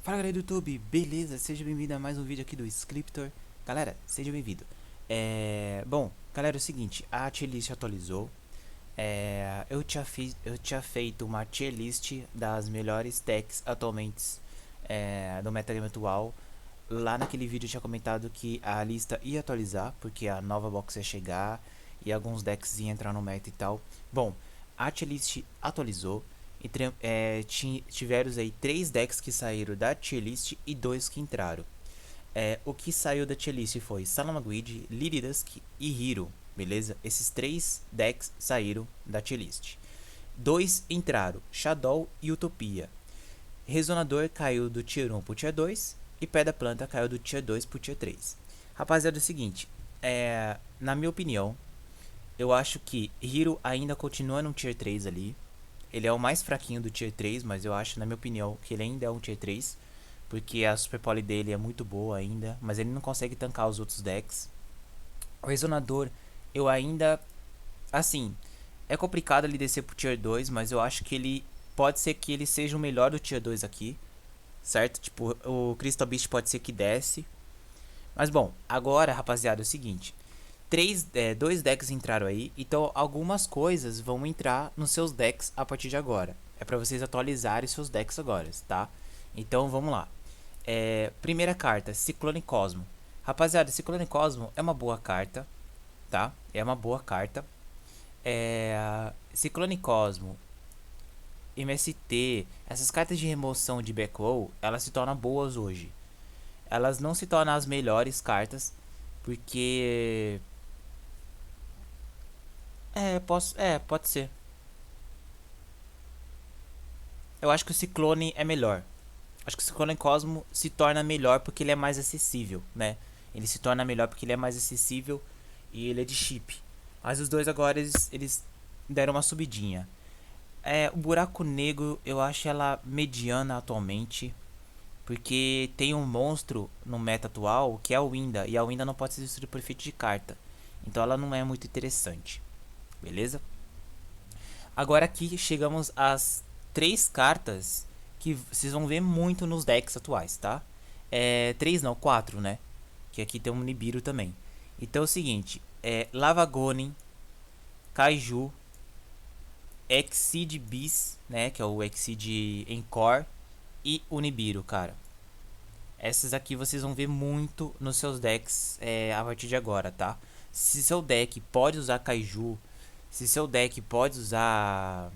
Fala galera do YouTube, beleza? Seja bem-vindo a mais um vídeo aqui do Scriptor. Galera, seja bem-vindo. Bom, galera, é o seguinte, a tier list atualizou. Eu tinha feito uma tier list das melhores decks atualmente do metagame atual. Lá naquele vídeo eu tinha comentado que a lista ia atualizar, porque a nova box ia chegar e alguns decks iam entrar no meta e tal. Bom, a tier list atualizou. Tiveram aí 3 decks que saíram da tier list e 2 que entraram. O que saiu da tier list foi Salamangreed, Liridusk e Hero, beleza? Esses 3 decks saíram da tier list. 2 entraram, Shadow e Utopia. Resonador caiu do tier 1 pro tier 2 e Pedra Planta caiu do tier 2 pro tier 3. Rapaziada, é o seguinte, na minha opinião, eu acho que Hero ainda continua no tier 3 ali. Ele é o mais fraquinho do tier 3, mas eu acho, na minha opinião, que ele ainda é um tier 3. Porque a Super Poly dele é muito boa ainda, mas ele não consegue tancar os outros decks. O Resonador, eu ainda... Assim, é complicado ele descer pro tier 2, mas eu acho que ele... Pode ser que ele seja o melhor do tier 2 aqui, certo? Tipo, o Crystal Beast pode ser que desce. Mas bom, agora, rapaziada, é o seguinte. Dois decks entraram aí, então algumas coisas vão entrar nos seus decks a partir de agora. É para vocês atualizarem seus decks agora, tá? Então vamos lá. Primeira carta, Ciclone Cosmo. Rapaziada, Ciclone Cosmo é uma boa carta, tá? É uma boa carta. Ciclone Cosmo, MST, essas cartas de remoção de backrow, elas se tornam boas hoje. Elas não se tornam as melhores cartas, porque pode ser. Eu acho que o Ciclone é melhor. Acho que o Ciclone Cosmo se torna melhor porque ele é mais acessível, né? Ele se torna melhor porque ele é mais acessível e ele é de chip. Mas os dois agora eles deram uma subidinha. O Buraco Negro eu acho ela mediana atualmente. Porque tem um monstro no meta atual que é a Winda. E a Winda não pode ser destruída por efeito de carta. Então ela não é muito interessante. Beleza? Agora aqui chegamos às 3 cartas que vocês vão ver muito nos decks atuais, tá? 3 não, 4, né? Que aqui tem um Nibiru também. Então é o seguinte, Lavagonin, Kaiju, Exceed Beast, né? Que é o Exceed Encore e o Nibiru, cara. Essas aqui vocês vão ver muito nos seus decks a partir de agora, tá? Se seu deck pode usar Kaiju, se seu deck pode usar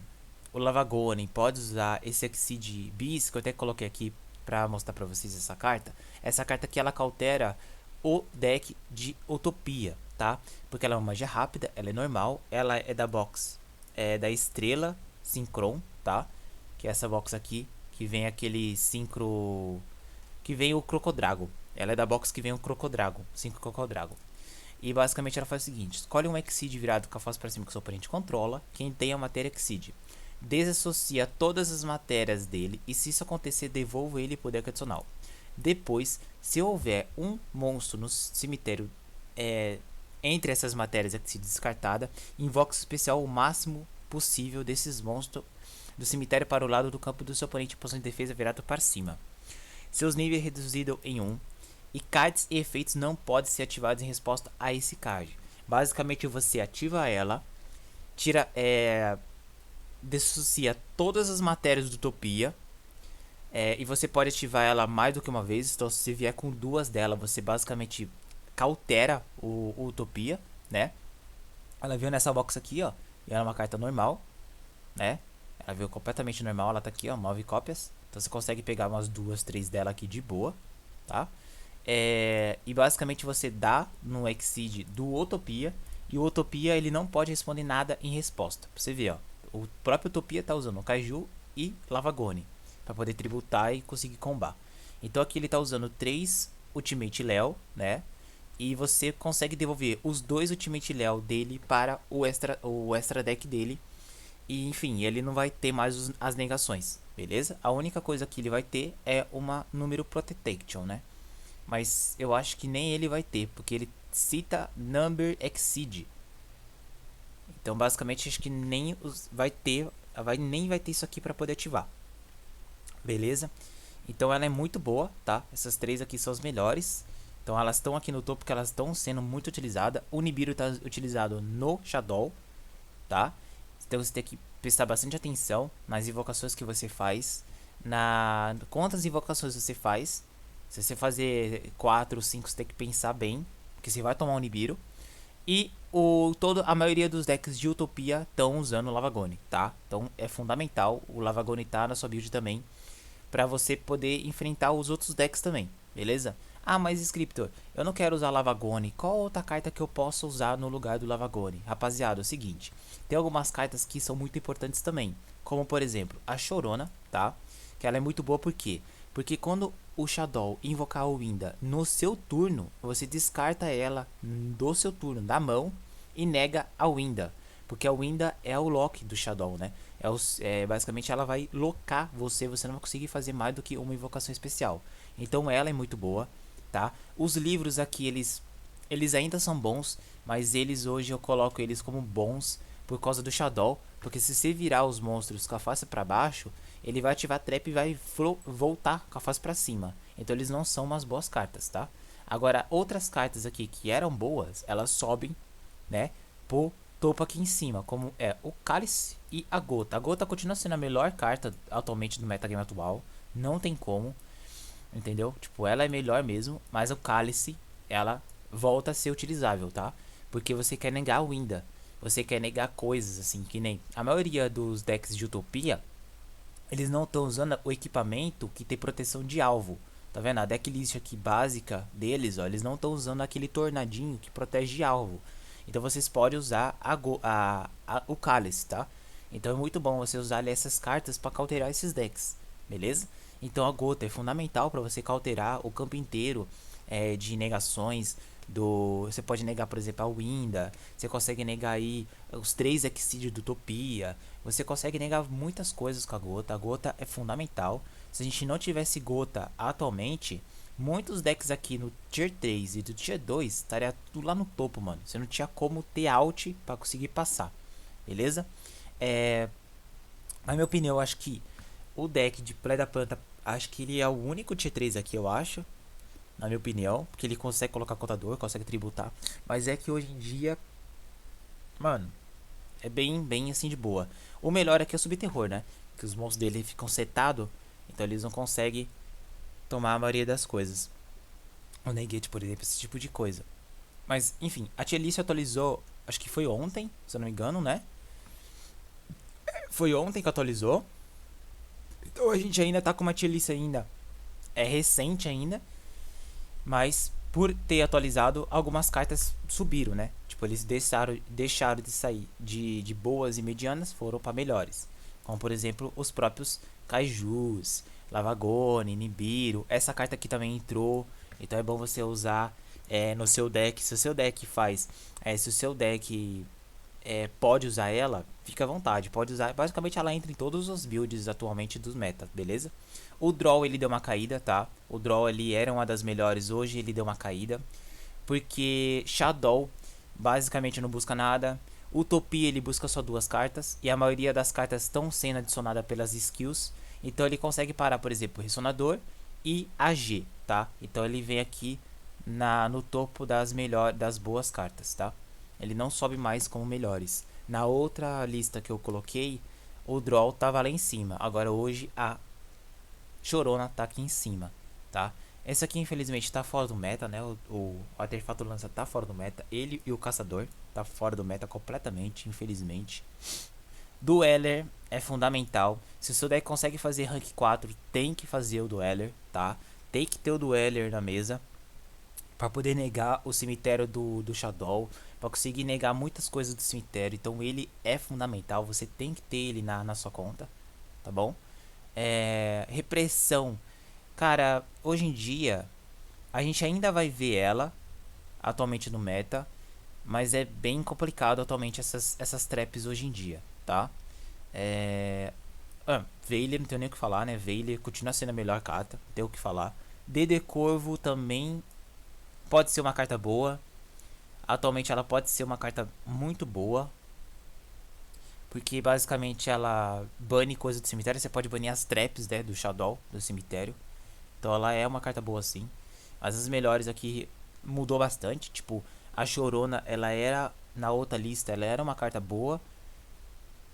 o Lavagonin, pode usar esse Exceed Beast, que eu até coloquei aqui pra mostrar pra vocês essa carta. Essa carta aqui ela cautera o deck de Utopia, tá? Porque ela é uma magia rápida, ela é normal, ela é da box da Estrela Synchron, tá? Que é essa box aqui, que vem aquele Synchro... que vem o Crocodrago. Ela é da box que vem o Crocodrago, 5 Crocodrago. E basicamente ela faz o seguinte: escolhe um Exceed virado com a face para cima que seu oponente controla. Quem tem a matéria Exceed desassocia todas as matérias dele e, se isso acontecer, devolva ele poder adicional. Depois, se houver um monstro no cemitério entre essas matérias Exceed descartada, invoca o especial o máximo possível desses monstros do cemitério para o lado do campo do seu oponente, possui defesa virado para cima. Seus níveis reduzidos em 1 e cards e efeitos não podem ser ativados em resposta a esse card. Basicamente você ativa ela, tira, dissocia todas as matérias do Utopia, e você pode ativar ela mais do que uma vez. Então se você vier com 2 dela, você basicamente cautera o Utopia, né? Ela veio nessa box aqui, ó, e ela é uma carta normal, né? Ela veio completamente normal, ela tá aqui, ó, 9 cópias. Então você consegue pegar umas 2, 3 dela aqui de boa, tá? E basicamente você dá no Exceed do Utopia. E o Utopia ele não pode responder nada em resposta. Pra você ver, ó. O próprio Utopia tá usando o Kaiju e Lavagone para poder tributar e conseguir combar. Então aqui ele tá usando 3 Ultimate Léo, né? E você consegue devolver os 2 Ultimate Léo dele para o extra deck dele. E enfim, ele não vai ter mais as negações, beleza? A única coisa que ele vai ter é uma número protection, né? Mas eu acho que nem ele vai ter, porque ele cita Number Exceed. Então basicamente acho que nem vai ter, nem vai ter isso aqui para poder ativar. Beleza? Então ela é muito boa, tá? Essas três aqui são as melhores. Então elas estão aqui no topo porque elas estão sendo muito utilizadas. O Nibiru está utilizado no Shadow, tá? Então você tem que prestar bastante atenção nas invocações que você faz. Quantas invocações você faz. Se você fazer 4 ou 5, você tem que pensar bem, porque você vai tomar um Nibiru. E a maioria dos decks de Utopia estão usando o Lavagone, tá? Então é fundamental o Lavagone tá na sua build também, para você poder enfrentar os outros decks também, beleza? Ah, mas Scriptor, eu não quero usar Lavagone. Qual outra carta que eu posso usar no lugar do Lavagone? Rapaziada, é o seguinte, tem algumas cartas que são muito importantes também, como por exemplo a Chorona, tá? Que ela é muito boa por quê? Porque quando o Shadow invocar a Winda no seu turno, você descarta ela do seu turno, da mão, e nega a Winda. Porque a Winda é o lock do Shadow, né? Basicamente ela vai locar você, você não vai conseguir fazer mais do que uma invocação especial. Então ela é muito boa, tá? Os livros aqui, eles ainda são bons, mas eles hoje eu coloco eles como bons por causa do Shadow. Porque se você virar os monstros com a face para baixo, ele vai ativar a trap e vai voltar com a face para cima. Então eles não são umas boas cartas, tá? Agora, outras cartas aqui que eram boas, elas sobem, né, pro topo aqui em cima, como é o Cálice e a Gota. A Gota continua sendo a melhor carta atualmente do metagame atual, não tem como, entendeu? Tipo, ela é melhor mesmo, mas o Cálice, ela volta a ser utilizável, tá? Porque você quer negar a Winda, você quer negar coisas assim, que nem a maioria dos decks de Utopia, eles não estão usando o equipamento que tem proteção de alvo. Tá vendo? A decklist aqui básica deles, ó, eles não estão usando aquele tornadinho que protege de alvo. Então vocês podem usar o Cálice, tá? Então é muito bom você usar ali essas cartas para cauterar esses decks, beleza? Então a Gota é fundamental para você cauterar o campo inteiro de negações. Você pode negar, por exemplo, a Winda. Você consegue negar aí os 3 Exceed do Utopia. Você consegue negar muitas coisas com a Gota. A Gota é fundamental. Se a gente não tivesse Gota atualmente, muitos decks aqui no Tier 3 e do Tier 2 estaria tudo lá no topo, mano. Você não tinha como ter alt para conseguir passar, beleza? Na minha opinião, eu acho que o deck de Play da Planta, acho que ele é o único Tier 3 aqui, eu acho. Na minha opinião, porque ele consegue colocar contador, consegue tributar. Mas é que hoje em dia, mano, é bem assim de boa. O melhor aqui é o Subterror, né? Que os monstros dele ficam setados, então eles não conseguem tomar a maioria das coisas. O Negate, por exemplo, esse tipo de coisa. Mas, enfim, a tier list atualizou, acho que foi ontem, se eu não me engano, né? Foi ontem que atualizou. Então a gente ainda tá com uma tier list ainda. É recente ainda. Mas por ter atualizado, algumas cartas subiram, né? Tipo, eles deixaram de sair de boas e medianas, foram para melhores. Como por exemplo, os próprios Kaijus, Lavagone, Nibiru. Essa carta aqui também entrou. Então é bom você usar no seu deck. Se o seu deck se o seu deck pode usar ela, fica à vontade. Pode usar. Basicamente ela entra em todos os builds atualmente dos meta, beleza? O Draw ele deu uma caída, tá? O Draw ele era uma das melhores, hoje ele deu uma caída. Porque Shadow basicamente não busca nada. Utopia ele busca só 2 cartas. E a maioria das cartas estão sendo adicionadas pelas skills. Então ele consegue parar, por exemplo, Ressonador e AG, tá? Então ele vem aqui no topo das boas cartas, tá? Ele não sobe mais como melhores. Na outra lista que eu coloquei, o Draw tava lá em cima. Agora hoje a Chorona tá aqui em cima, tá? Esse aqui infelizmente tá fora do meta, né? O Artefato Lança tá fora do meta. Ele e o Caçador tá fora do meta completamente, infelizmente. Dueler é fundamental. Se o seu deck consegue fazer rank 4, tem que fazer o Dueler, tá? Tem que ter o Dueler na mesa para poder negar o cemitério do Shadow, para conseguir negar muitas coisas do cemitério. Então ele é fundamental, você tem que ter ele na sua conta, tá bom? Repressão, cara, hoje em dia a gente ainda vai ver ela atualmente no meta, mas é bem complicado atualmente essas traps hoje em dia, tá? Veiler, não tenho nem o que falar, né? Veiler continua sendo a melhor carta, não tenho o que falar. DD Corvo também pode ser uma carta boa. Atualmente ela pode ser uma carta muito boa, porque basicamente ela bane coisa do cemitério. Você pode banir as traps, né, do Shadow, do cemitério. Então ela é uma carta boa sim. Mas as melhores aqui mudou bastante. Tipo, a Chorona, ela era na outra lista, ela era uma carta boa.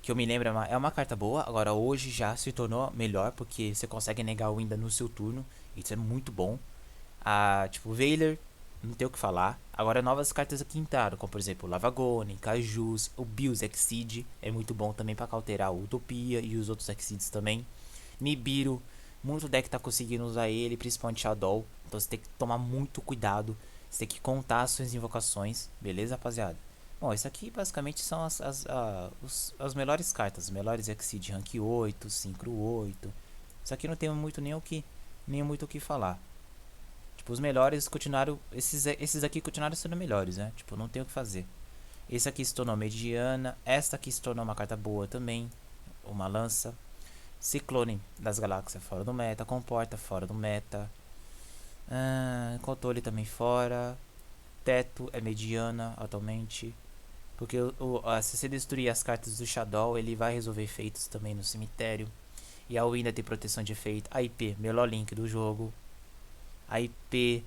Que eu me lembro, é uma carta boa. Agora hoje já se tornou melhor, porque você consegue negar o Winda no seu turno. Isso é muito bom. Tipo, Veiler, não tem o que falar. Agora novas cartas aqui entraram, como por exemplo Lavagone, Cajus, o Bills Exceed é muito bom também para cauterar o Utopia e os outros Exceeds também. Nibiru, muito deck tá conseguindo usar ele, principalmente Shadow. Então você tem que tomar muito cuidado. Você tem que contar as suas invocações, beleza, rapaziada? Bom, isso aqui basicamente são as melhores cartas, as melhores Exceed Rank 8, Synchro 8. Isso aqui não tem muito nem muito o que falar. Tipo, os melhores continuaram. Esses aqui continuaram sendo melhores, né? Tipo, não tem o que fazer. Esse aqui se tornou mediana. Esta aqui se tornou uma carta boa também. Uma lança. Ciclone das galáxias fora do meta. Comporta fora do meta. Controle também fora. Teto é mediana atualmente. Porque se você destruir as cartas do Shadow, ele vai resolver efeitos também no cemitério. E a Winda tem proteção de efeito. A IP, melhor link do jogo. A IP,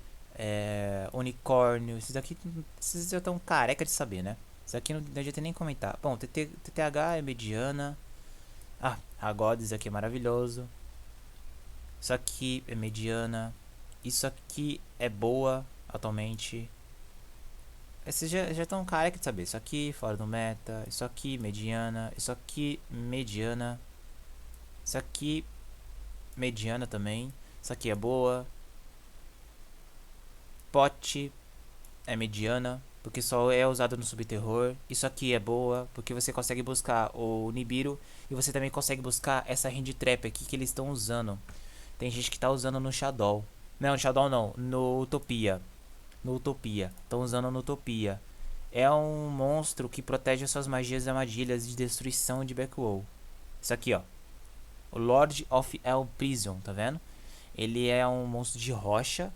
unicórnio, esses já estão careca de saber, né? Isso aqui não adianta nem comentar. Bom, TTH é mediana. A Goddess aqui é maravilhoso. Isso aqui é mediana. Isso aqui é boa atualmente. Esses já estão careca de saber. Isso aqui fora do meta. Isso aqui mediana. Isso aqui mediana. Isso aqui mediana também. Isso aqui é boa. Pote é mediana, porque só é usado no subterror. Isso aqui é boa, porque você consegue buscar o Nibiru e você também consegue buscar essa hand trap aqui que eles estão usando. Tem gente que tá usando no Shadow. Não, no Shadow não, no Utopia. No Utopia. Estão usando no Utopia. É um monstro que protege as suas magias e armadilhas de destruição de Backwall. Isso aqui, ó. O Lord of El Prison, tá vendo? Ele é um monstro de rocha,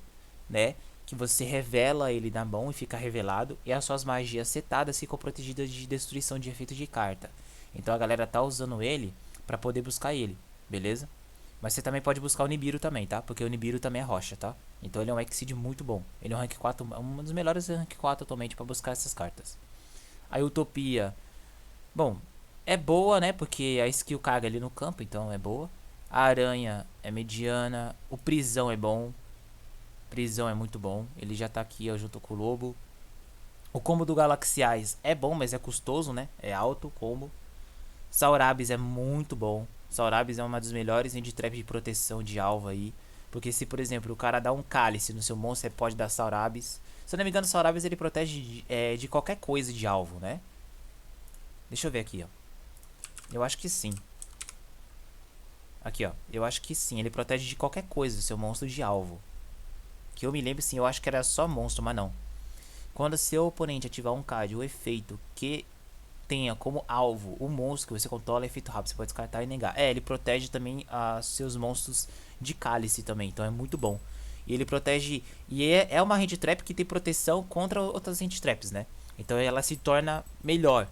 né? Que você revela ele na mão e fica revelado. E as suas magias setadas ficam protegidas de destruição de efeito de carta. Então a galera tá usando ele pra poder buscar ele, beleza? Mas você também pode buscar o Nibiru também, tá? Porque o Nibiru também é rocha, tá? Então ele é um Exceed muito bom. Ele é um rank 4, um dos melhores rank 4 atualmente pra buscar essas cartas. A Utopia, bom, é boa, né? Porque a skill caga ali no campo, então é boa. A Aranha é mediana. O Prisão é bom. Prisão é muito bom. Ele já tá aqui, ó, junto com o Lobo. O combo do Galaxiais é bom, mas é custoso, né? É alto o combo. Saurabis é muito bom. Saurabis é uma das melhores handtrap de proteção de alvo aí. Porque se, por exemplo, o cara dá um cálice no seu monstro, você pode dar Saurabis. Se eu não me engano, Saurabis ele protege de qualquer coisa de alvo, né? Deixa eu ver aqui, ó. Eu acho que sim. Aqui, ó. Eu acho que sim. Ele protege de qualquer coisa o seu monstro de alvo. Que eu me lembro, sim. Eu acho que era só monstro, mas não. Quando seu oponente ativar um card ou efeito que tenha como alvo o monstro que você controla, efeito rápido, você pode descartar e negar. Ele protege também seus monstros de cálice também, então é muito bom. E ele protege, e é uma hand trap que tem proteção contra outras hand traps, né? Então ela se torna melhor.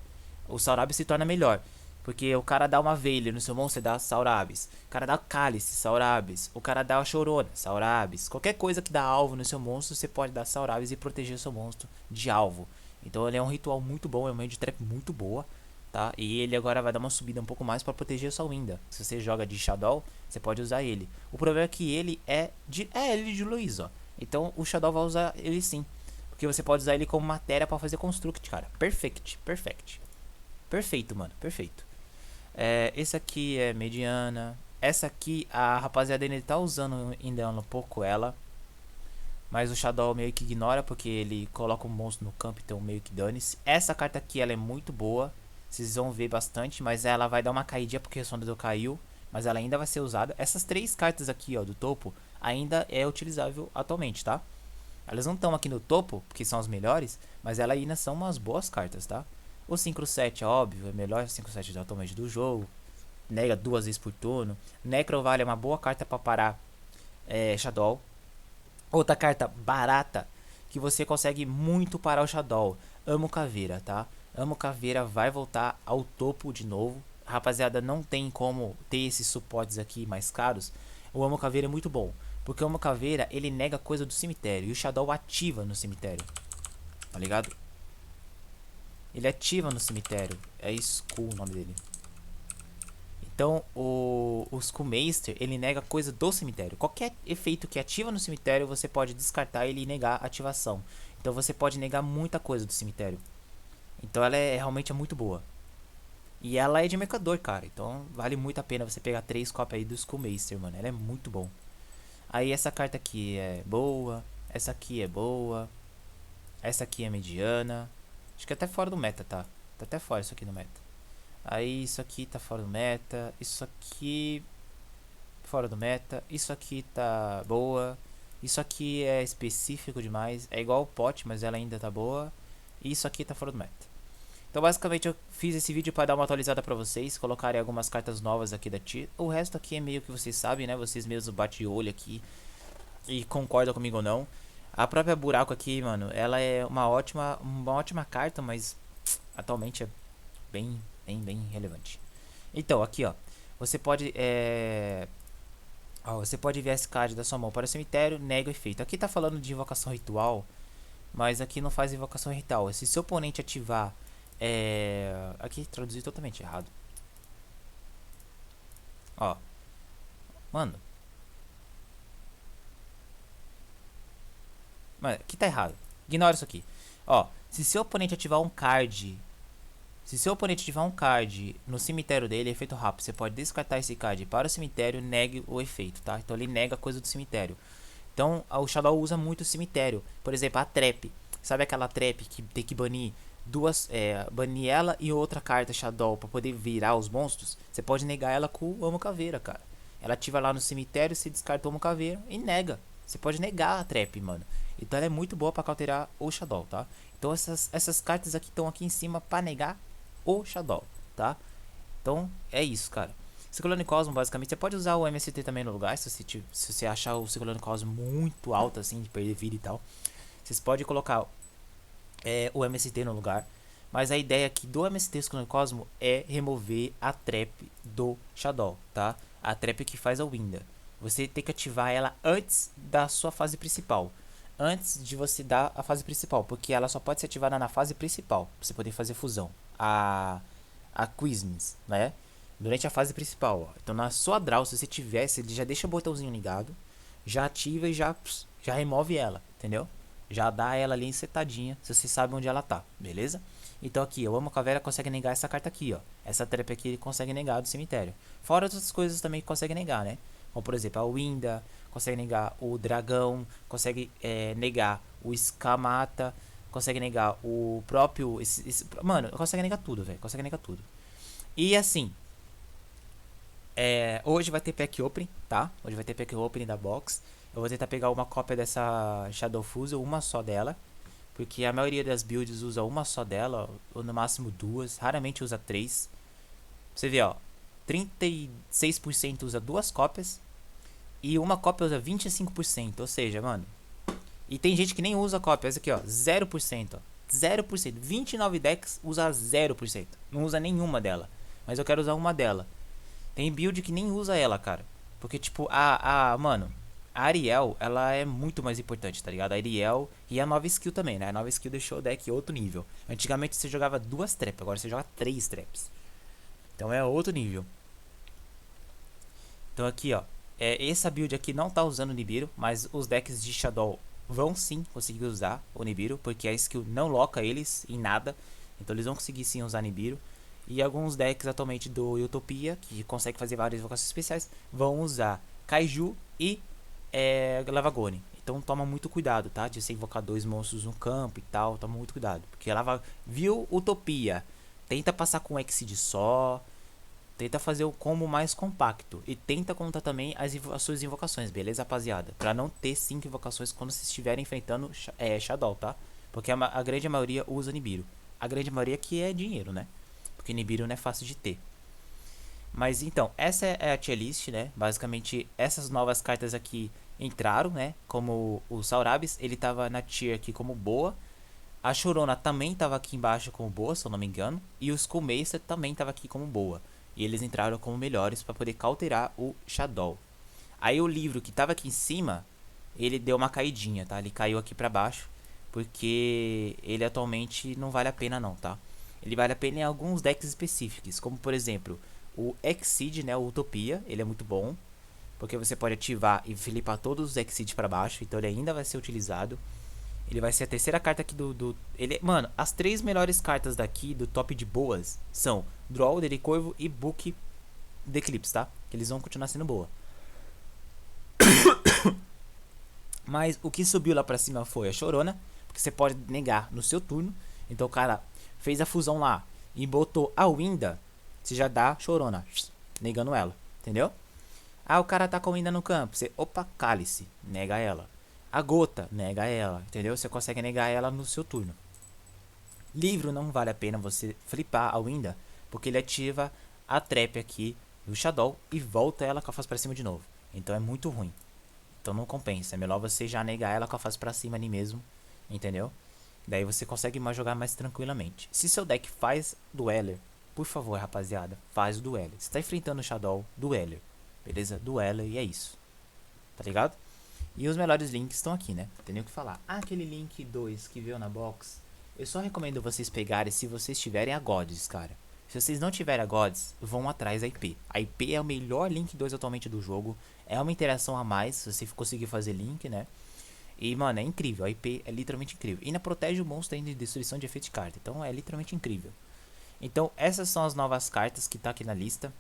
O Saurabis se torna melhor. Porque o cara dá uma Veiler no seu monstro, você dá Saurabis. O cara dá Cálice, Saurabis. O cara dá a Chorona, Saurabis. Qualquer coisa que dá alvo no seu monstro, você pode dar Saurabis e proteger o seu monstro de alvo. Então ele é um ritual muito bom, é uma hand trap muito boa, tá? E ele agora vai dar uma subida um pouco mais para proteger a sua Winda. Se você joga de Shadow, você pode usar ele. O problema é que ele ele de Luiz, ó. Então o Shadow vai usar ele sim. Porque você pode usar ele como matéria para fazer construct, cara. Perfeito, mano, perfeito. Esse aqui é mediana. Essa aqui, a rapaziada ainda tá usando ainda um pouco ela. Mas o Shadow meio que ignora, porque ele coloca um monstro no campo, então meio que dane-se. Essa carta aqui, ela é muito boa. Vocês vão ver bastante, mas ela vai dar uma caidinha porque o Sondador caiu. Mas ela ainda vai ser usada. Essas três cartas aqui, ó, do topo, ainda é utilizável atualmente, tá? Elas não estão aqui no topo, porque são as melhores, mas elas ainda são umas boas cartas, tá? O Synchro 7, óbvio, é melhor 5/7 atualmente do jogo. Nega 2 vezes por turno. Necrovale é uma boa carta para parar Shadow. Outra carta barata que você consegue muito parar o Shadow. Amo Caveira, tá? Amo Caveira vai voltar ao topo de novo. Rapaziada, não tem como ter esses suportes aqui mais caros. O Amo Caveira é muito bom. Porque o Homo Caveira, ele nega coisa do cemitério. E o Shadow ativa no cemitério. Tá ligado? Ele ativa no cemitério. É Skull o nome dele. Então, o Skullmeister, ele nega coisa do cemitério. Qualquer efeito que ativa no cemitério, você pode descartar ele e negar a ativação. Então, você pode negar muita coisa do cemitério. Então, ela realmente é muito boa. E ela é de mercador, cara. Então, vale muito a pena você pegar 3 cópias aí do Skullmeister, mano. Ela é muito bom. Aí, essa carta aqui é boa. Essa aqui é boa. Essa aqui é mediana. Acho que é até fora do meta, tá? Tá até fora isso aqui do meta. Aí isso aqui tá fora do meta. Isso aqui fora do meta. Isso aqui tá boa. Isso aqui é específico demais. É igual o pote, mas ela ainda tá boa. E isso aqui tá fora do meta. Então basicamente eu fiz esse vídeo para dar uma atualizada pra vocês. Colocarem algumas cartas novas aqui da tier. O resto aqui é meio que vocês sabem, né? Vocês mesmos batem o olho aqui e concordam comigo ou não. A própria buraco aqui, mano, ela é uma ótima carta, mas atualmente é bem relevante. Então, aqui, ó, você pode você pode enviar esse card da sua mão para o cemitério, nega o efeito. Aqui tá falando de invocação ritual, mas aqui não faz invocação ritual. Se seu oponente ativar, aqui traduzi totalmente errado. Ó, mano, aqui tá errado. Ignora isso aqui. Ó, se seu oponente ativar um card, no cemitério dele, efeito rápido, você pode descartar esse card para o cemitério, negue o efeito, tá? Então ele nega a coisa do cemitério. Então o Shadow usa muito o cemitério. Por exemplo, a trap. Sabe aquela trap que tem que banir banir ela e outra carta Shadow para poder virar os monstros? Você pode negar ela com o Homo Caveira, cara. Ela ativa lá no cemitério, você descarta o Homo Caveira e nega. Você pode negar a trap, mano. Então ela é muito boa para cauterar o Shadow, tá? Então essas cartas aqui estão aqui em cima para negar o Shadow, tá? Então é isso, cara. Ciclone Cosmo, basicamente, você pode usar o MST também no lugar, se você achar o Ciclone Cosmo muito alto, assim, de perder vida e tal. Vocês podem colocar o MST no lugar. Mas a ideia aqui do MST Ciclone Cosmo é remover a trap do Shadow, tá? A trap que faz a Winda. Você tem que ativar ela antes da sua fase principal. Antes de você dar a fase principal, porque ela só pode ser ativada na fase principal, pra você poder fazer fusão. A Quizmis, né? Durante a fase principal, ó. Então na sua draw, se você tivesse, ele já deixa o botãozinho ligado, já ativa e já remove ela, entendeu? Já dá ela ali setadinha, se você sabe onde ela tá, beleza? Então aqui, o Homo Caveira consegue negar essa carta aqui, ó. Essa trap aqui ele consegue negar do cemitério. Fora outras coisas também que consegue negar, né? Como por exemplo a Winda, consegue negar o Dragão, consegue negar o Escamata, consegue negar o próprio... mano, consegue negar tudo, velho. Consegue negar tudo. E assim, hoje vai ter pack opening, tá? Hoje vai ter pack opening da box. Eu vou tentar pegar uma cópia dessa Shadow Fusion, uma só dela. Porque a maioria das builds usa uma só dela, ou no máximo duas. Raramente usa três. Você vê, ó. 36% usa duas cópias. E uma cópia usa 25%. Ou seja, mano. E tem gente que nem usa cópia. Essa aqui, ó. 0%. Ó. 0%. 29 decks usa 0%. Não usa nenhuma dela. Mas eu quero usar uma dela. Tem build que nem usa ela, cara. Porque, tipo, mano, a Ariel, ela é muito mais importante, tá ligado? A Ariel e a nova skill também, né? A nova skill deixou o deck outro nível. Antigamente você jogava duas traps, agora você joga 3 traps. Então é outro nível. Então aqui, ó. Essa build aqui não tá usando o Nibiru, mas os decks de Shadow vão sim conseguir usar o Nibiru, porque a skill não loca eles em nada. Então eles vão conseguir sim usar Nibiru. E alguns decks atualmente do Utopia, que consegue fazer várias invocações especiais, vão usar Kaiju e Lavagone. Então toma muito cuidado, tá? De você invocar 2 monstros no campo e tal. Toma muito cuidado. Porque ela viu Utopia. Tenta passar com Exceed só. Tenta fazer o combo mais compacto. E tenta contar também as suas invocações, beleza, rapaziada? Pra não ter 5 invocações quando vocês estiverem enfrentando Shadow, tá? Porque a grande maioria usa Nibiru. A grande maioria que é dinheiro, né? Porque Nibiru não é fácil de ter. Mas então, essa é a tier list, né? Basicamente, essas novas cartas aqui entraram, né? Como o Saurabis, ele tava na tier aqui como boa. A Chorona também tava aqui embaixo como boa, se eu não me engano. E o Skullmeister também tava aqui como boa. E eles entraram como melhores para poder cauterar o Shadow. Aí o livro que tava aqui em cima, ele deu uma caidinha, tá? Ele caiu aqui pra baixo, porque ele atualmente não vale a pena não, tá? Ele vale a pena em alguns decks específicos, como por exemplo, o Exceed, né, o Utopia, ele é muito bom, porque você pode ativar e flipar todos os Exceed pra baixo, então ele ainda vai ser utilizado. Ele vai ser a terceira carta aqui ele, mano, as três melhores cartas daqui do top de boas são Draw, Dele Corvo e Book The Eclipse, tá? Que eles vão continuar sendo boa. Mas o que subiu lá pra cima foi a Chorona, porque você pode negar no seu turno. Então o cara fez a fusão lá e botou a Winda, você já dá Chorona, negando ela, entendeu? Ah, o cara tá com a Winda no campo, você, opa, Cálice, nega ela. A Gota, nega ela, entendeu? Você consegue negar ela no seu turno. Livro não vale a pena você flipar a Winda, porque ele ativa a trap aqui do Shadow e volta ela com a face pra cima de novo. Então é muito ruim. Então não compensa. É melhor você já negar ela com a face pra cima ali mesmo. Entendeu? Daí você consegue mais jogar mais tranquilamente. Se seu deck faz Dueler, por favor, rapaziada, faz o Dueler. Você tá enfrentando o Shadow, Dueler. Beleza? Dueler e é isso. Tá ligado? E os melhores links estão aqui, né? Tem nem o que falar. Ah, aquele link 2 que veio na box. Eu só recomendo vocês pegarem se vocês tiverem a Gods, cara. Se vocês não tiverem a Gods, vão atrás da IP. A IP é o melhor link 2 atualmente do jogo. É uma interação a mais, se você conseguir fazer link, né? E, mano, é incrível. A IP é literalmente incrível. E ainda protege o monstro ainda de destruição de efeito de carta. Então é literalmente incrível. Então essas são as novas cartas que tá aqui na lista.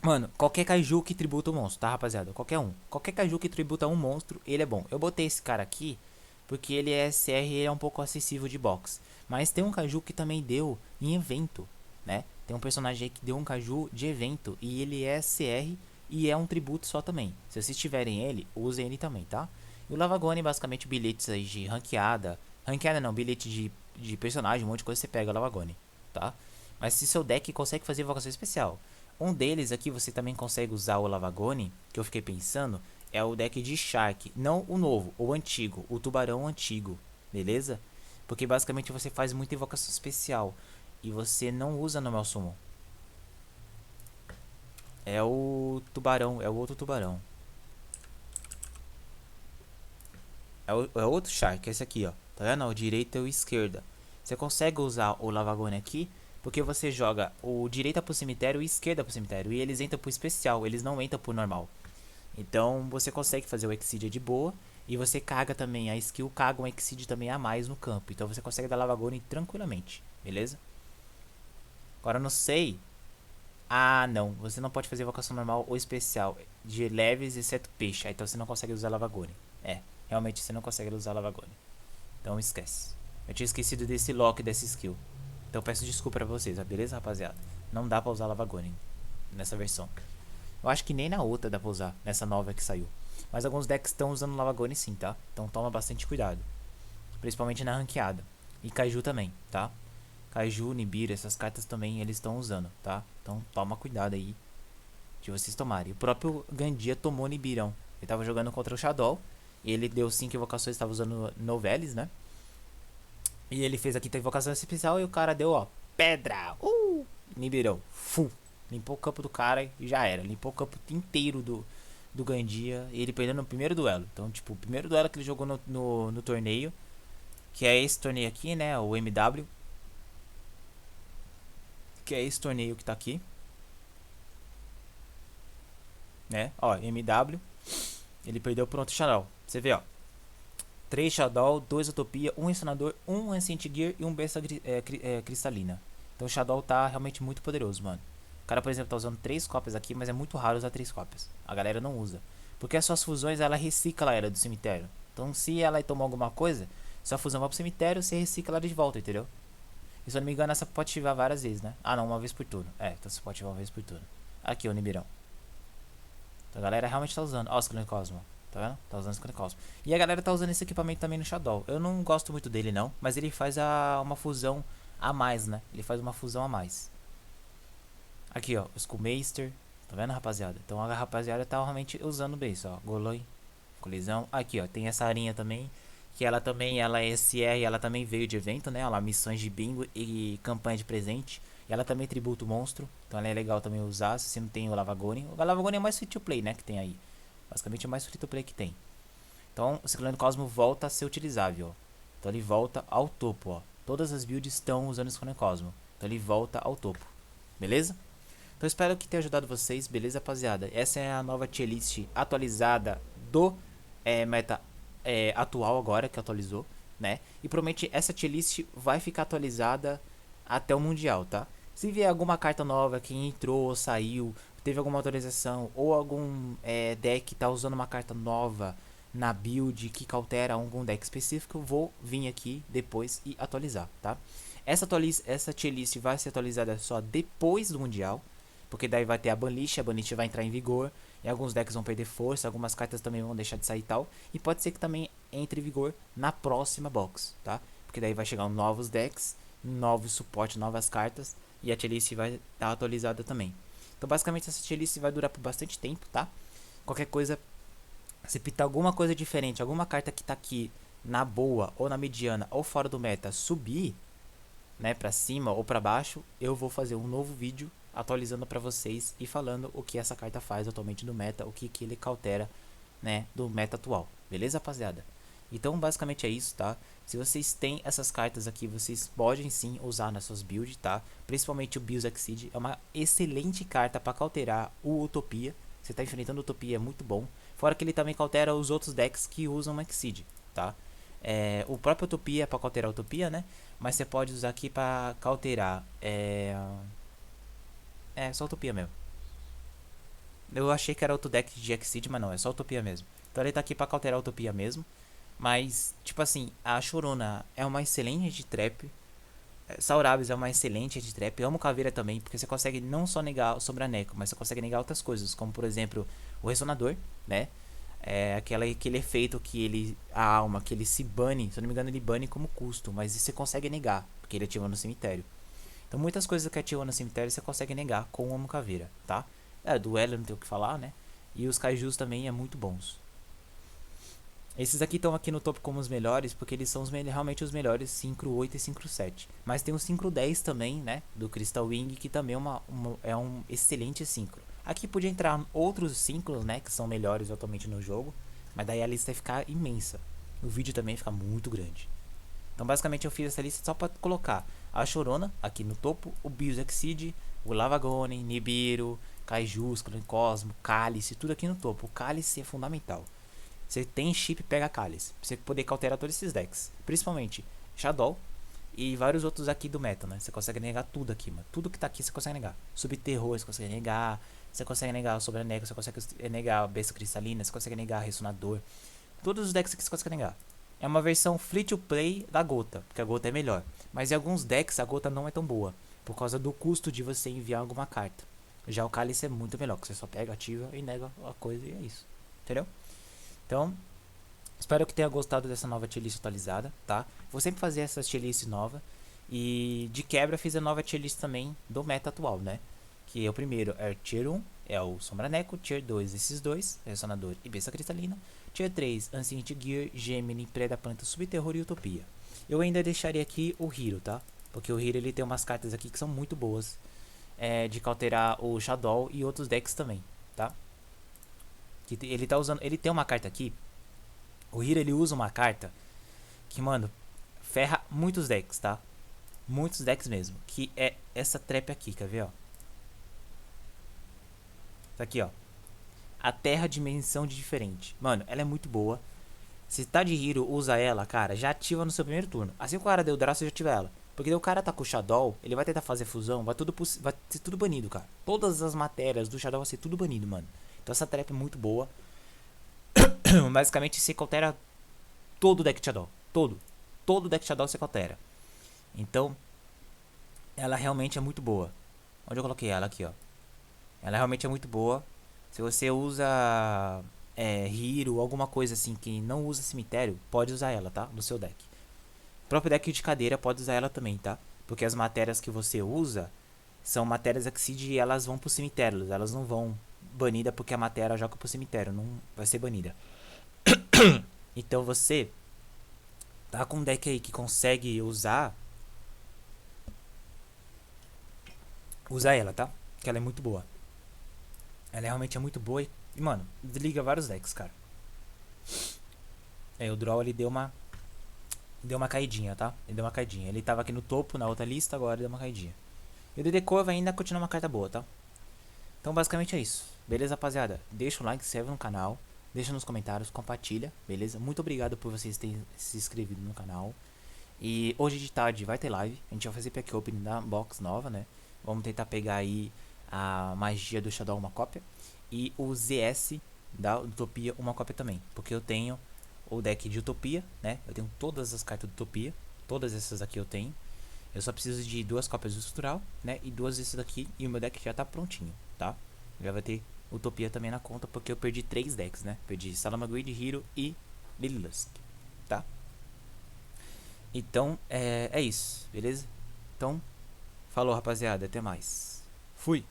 Mano, qualquer Kaiju que tributa um monstro, tá, rapaziada? Qualquer um. Qualquer Kaiju que tributa um monstro, ele é bom. Eu botei esse cara aqui porque ele é SR e ele é um pouco acessível de box. Mas tem um Kaiju que também deu em evento, né? Tem um personagem aí que deu um Kaiju de evento e ele é SR e é um tributo só também. Se vocês tiverem ele, usem ele também, tá? E o Lavagone, basicamente, bilhetes aí de ranqueada. Ranqueada não, bilhete de personagem, um monte de coisa você pega o Lavagone, tá? Mas se seu deck consegue fazer invocação especial. Um deles aqui você também consegue usar o Lavagone, que eu fiquei pensando, é o deck de Shark. Não o novo, o antigo, o tubarão antigo, beleza? Porque basicamente você faz muita invocação especial e você não usa no Summon. É o tubarão, é o outro tubarão. É o outro Shark, é esse aqui, ó. Tá vendo? O direita e o esquerda. Você consegue usar o Lavagone aqui, porque você joga o direita pro cemitério e esquerda pro cemitério. E eles entram pro especial, eles não entram pro normal. Então você consegue fazer o Exceed de boa. E você caga também, a skill caga um Exceed também a mais no campo. Então você consegue dar Lavagone tranquilamente, beleza? Agora eu não sei. Ah, não. Você não pode fazer invocação normal ou especial de leves, exceto peixe. Então você não consegue usar Lavagone. É, realmente você não consegue usar Lavagone. Então esquece. Eu tinha esquecido desse lock, dessa skill. Então peço desculpa pra vocês, beleza, rapaziada? Não dá pra usar Lavagone nessa versão. Eu acho que nem na outra dá pra usar, nessa nova que saiu. Mas alguns decks estão usando Lavagone sim, tá? Então toma bastante cuidado. Principalmente na ranqueada. E Kaiju também, tá? Kaiju, Nibiru, essas cartas também eles estão usando, tá? Então toma cuidado aí de vocês tomarem. O próprio Gandia tomou Nibirão. Ele tava jogando contra o Shadow. E ele deu 5 invocações, estava usando Novelis, né? E ele fez aqui a invocação especial e o cara deu, ó, pedra! Nibirão, full. Limpou o campo do cara e já era. Limpou o campo inteiro do Gandia. E ele perdeu no primeiro duelo. Então, tipo, o primeiro duelo que ele jogou no torneio, que é esse torneio aqui, né? O MW. Que é esse torneio que tá aqui. Né? Ó, MW. Ele perdeu pro outro Shadow. Você vê, ó. 3 Shadow, 2 Utopia, 1 Resonador, 1 Ancient Gear e 1 Besta Cristalina. Então o Shadow tá realmente muito poderoso, mano. O cara, por exemplo, tá usando 3 cópias aqui, mas é muito raro usar 3 cópias. A galera não usa. Porque as suas fusões, ela recicla ela do cemitério. Então se ela tomar alguma coisa, sua fusão vai pro cemitério, você recicla ela de volta, entendeu? E se eu não me engano, essa pode ativar várias vezes, né? Ah, não, uma vez por turno. É, então você pode ativar uma vez por turno. Aqui, o Nibirão. Então a galera realmente tá usando. Ó, os Clone Cosmo. Tá vendo? Tá usando esse Clone Cosmo. E a galera tá usando esse equipamento também no Shadow. Eu não gosto muito dele, não. Mas ele faz uma fusão a mais, né? Ele faz uma fusão a mais. Aqui, ó. O Skullmeister. Tá vendo, rapaziada? Então a rapaziada tá realmente usando bem isso, ó. Goloi. Colisão. Aqui, ó. Tem essa arinha também. Que ela também, ela é SR. Ela também veio de evento, né? Ela missões de bingo e campanha de presente. E ela também tributa o monstro, então ela é legal também usar se você não tem o Lavagone. O Lavagone é mais free to play, né, que tem aí. Basicamente é o mais free to play que tem. Então o Ciclone Cosmo volta a ser utilizável, ó. Então ele volta ao topo, ó. Todas as builds estão usando o Ciclone Cosmo. Então ele volta ao topo. Beleza? Então espero que tenha ajudado vocês, beleza, rapaziada? Essa é a nova tier list atualizada do meta atual agora, que atualizou, né? E provavelmente essa tier list vai ficar atualizada até o Mundial, tá? Se vier alguma carta nova que entrou ou saiu, teve alguma atualização, ou algum deck tá usando uma carta nova na build que altera algum deck específico, eu vou vir aqui depois e atualizar, tá? Essa tier list vai ser atualizada só depois do Mundial, porque daí vai ter a banlist vai entrar em vigor, e alguns decks vão perder força, algumas cartas também vão deixar de sair e tal, e pode ser que também entre em vigor na próxima box, tá? Porque daí vai chegar novos decks, novos suporte, novas cartas, e a tier list vai estar atualizada também. Então basicamente essa tier list vai durar por bastante tempo, tá? Qualquer coisa, se pintar alguma coisa diferente, alguma carta que tá aqui na boa, ou na mediana, ou fora do meta, subir, né, pra cima ou pra baixo, eu vou fazer um novo vídeo atualizando pra vocês e falando o que essa carta faz atualmente no meta, o que ele cautera, né, do meta atual. Beleza, rapaziada? Então basicamente é isso, tá? Se vocês têm essas cartas aqui, vocês podem sim usar nas suas builds, tá? Principalmente o Bios Exceed, é uma excelente carta para cauterar o Utopia. Você tá enfrentando o Utopia, é muito bom. Fora que ele também cautera os outros decks que usam o Exceed, tá? O próprio Utopia é para cauterar a Utopia, né? Mas você pode usar aqui para cauterar. Só Utopia mesmo. Eu achei que era outro deck de Exceed, mas não, é só Utopia mesmo. Então ele tá aqui para cauterar a Utopia mesmo. Mas, tipo assim, a Chorona é uma excelente trap. Saurabis é uma excelente de trap. Eu amo Caveira também, porque você consegue não só negar o Sobraneco, mas você consegue negar outras coisas, como por exemplo o Ressonador, né? Aquele efeito que ele. A alma, que ele se bane, se eu não me engano, ele bane como custo, mas você consegue negar, porque ele ativa no cemitério. Então muitas coisas que ativam no cemitério você consegue negar com o Amo Caveira, tá? Duelo não tem o que falar, né? E os Kaijus também é muito bons. Esses aqui estão aqui no topo como os melhores, porque eles são realmente os melhores, Synchro 8 e Synchro 7. Mas tem o Synchro 10 também, né, do Crystal Wing, que também é um excelente Synchro. Aqui podia entrar outros Synchros, né, que são melhores atualmente no jogo, mas daí a lista vai ficar imensa. O vídeo também fica muito grande. Então basicamente eu fiz essa lista só para colocar a Chorona aqui no topo, o Bios Exceed, o Lavagone, Nibiru, Kaijus, Clone Cosmo, Cálice, tudo aqui no topo. O Cálice é fundamental. Você tem chip, pega Cálice, pra você poder cauterar todos esses decks. Principalmente Shadow e vários outros aqui do meta, né? Você consegue negar tudo aqui, mano. Tudo que tá aqui você consegue negar. Subterror você consegue negar. Você consegue negar o Sobraneco, você consegue negar a Besta Cristalina, você consegue negar Ressonador. Todos os decks aqui você consegue negar. É uma versão free to play da Gota, porque a Gota é melhor. Mas em alguns decks a Gota não é tão boa, por causa do custo de você enviar alguma carta. Já o Cálice é muito melhor, que você só pega, ativa e nega a coisa e é isso. Entendeu? Então, espero que tenha gostado dessa nova tier list atualizada, tá? Vou sempre fazer essas tier list nova. E de quebra fiz a nova tier list também do meta atual, né? Que é o primeiro é o tier 1, é o Sombraneco. Tier 2, esses dois, Ressonador e Besta Cristalina. Tier 3, Ancient Gear, Gemini, Planta, Subterror e Utopia. Eu ainda deixaria aqui o Hero, tá? Porque o Hero ele tem umas cartas aqui que são muito boas. De cauterar o Shadow e outros decks também, tá? Que ele tá usando, ele tem uma carta aqui. O Hero ele usa uma carta que, mano, ferra muitos decks, tá? Muitos decks mesmo. Que é essa trap aqui, quer ver, ó? Tá aqui, ó. A Terra Dimensão de Diferente. Mano, ela é muito boa. Se tá de Hero, usa ela, cara. Já ativa no seu primeiro turno. Assim que o cara deu o Draco, você já ativa ela. Porque o cara tá com o Shadow, ele vai tentar fazer fusão, vai ser tudo banido, cara. Todas as matérias do Shadow vai ser tudo banido, mano. Então essa trap é muito boa. Basicamente você cautera todo o deck de Shadow. Todo o deck de Shadow você cautera. Então, ela realmente é muito boa. Onde eu coloquei ela? Aqui, ó. Ela realmente é muito boa. Se você usa Hero, alguma coisa assim que não usa cemitério, pode usar ela, tá? No seu deck. O próprio deck de cadeira pode usar ela também, tá? Porque as matérias que você usa são matérias Exceed e elas vão pro cemitério. Elas não vão banida porque a matéria joga pro cemitério. Não vai ser banida. Então você tá com um deck aí que consegue usar usa ela, tá? Que ela é muito boa. Ela realmente é muito boa e mano, desliga vários decks, cara. O draw ele deu uma caidinha, tá? Ele deu uma caidinha. Ele tava aqui no topo, na outra lista, agora ele deu uma caidinha. E o DD Curve ainda continua uma carta boa, tá? Então basicamente é isso. Beleza, rapaziada? Deixa o like, se inscreve no canal. Deixa nos comentários, compartilha, beleza? Muito obrigado por vocês terem se inscrevido no canal. E hoje de tarde vai ter live. A gente vai fazer pack opening da box nova, né? Vamos tentar pegar aí a magia do Shadow uma cópia. E o ZS da Utopia uma cópia também. Porque eu tenho o deck de Utopia, né? Eu tenho todas as cartas de Utopia. Todas essas aqui eu tenho. Eu só preciso de 2 cópias do estrutural, né? E 2 desses daqui. E o meu deck já tá prontinho, tá? Já vai ter Utopia também na conta. Porque eu perdi 3 decks, né? Perdi Salamangreed, Hero e Lililusk, tá? Então, é isso, beleza? Então, falou rapaziada, até mais. Fui!